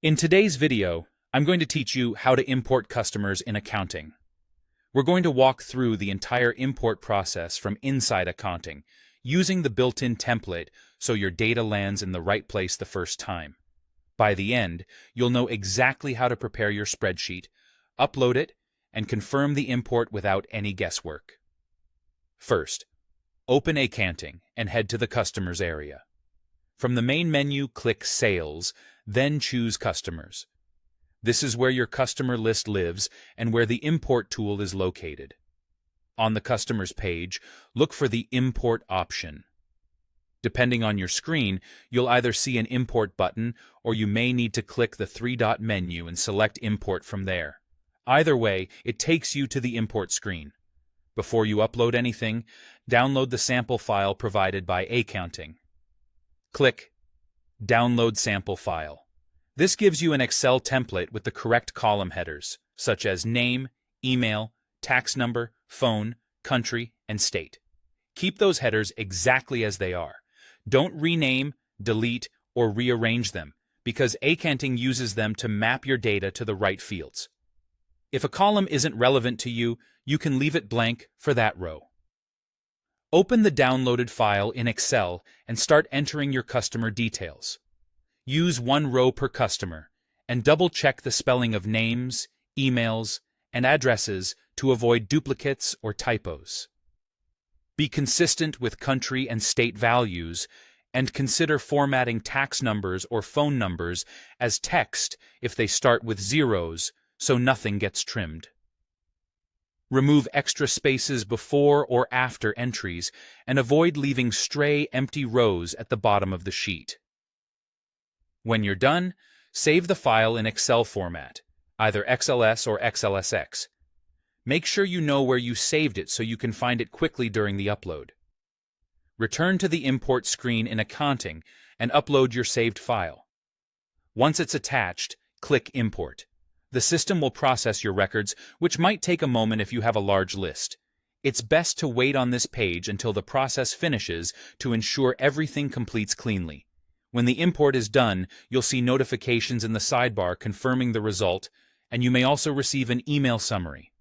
In today's video, I'm going to teach you how to import customers in accounting. We're going to walk through the entire import process from inside accounting, using the built-in template so your data lands in the right place the first time. By the end, you'll know exactly how to prepare your spreadsheet, upload it, and confirm the import without any guesswork. First, open Akaunting and head to the Customers area. From the main menu, click Sales, then choose Customers. This is where your customer list lives and where the import tool is located. On the Customers page, look for the Import option. Depending on your screen, you'll either see an Import button or you may need to click the three-dot menu and select Import from there. Either way, it takes you to the import screen. Before you upload anything, download the sample file provided by Akaunting. Click Download Sample File. This gives you an Excel template with the correct column headers, such as name, email, tax number, phone, country, and state. Keep those headers exactly as they are. Don't rename, delete, or rearrange them, because Akaunting uses them to map your data to the right fields. If a column isn't relevant to you, you can leave it blank for that row. Open the downloaded file in Excel and start entering your customer details. Use one row per customer, and double-check the spelling of names, emails, and addresses to avoid duplicates or typos. Be consistent with country and state values, and consider formatting tax numbers or phone numbers as text if they start with zeros, so nothing gets trimmed. Remove extra spaces before or after entries, and avoid leaving stray empty rows at the bottom of the sheet. When you're done, save the file in Excel format, either XLS or XLSX. Make sure you know where you saved it so you can find it quickly during the upload. Return to the import screen in Akaunting and upload your saved file. Once it's attached, click Import. The system will process your records, which might take a moment if you have a large list. It's best to wait on this page until the process finishes to ensure everything completes cleanly. When the import is done, you'll see notifications in the sidebar confirming the result, and you may also receive an email summary.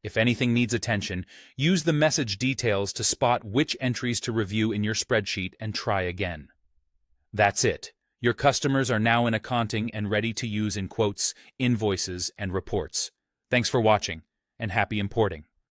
If anything needs attention, use the message details to spot which entries to review in your spreadsheet and try again. That's it. Your customers are now in Akaunting and ready to use in quotes, invoices, and reports. Thanks for watching, and happy importing.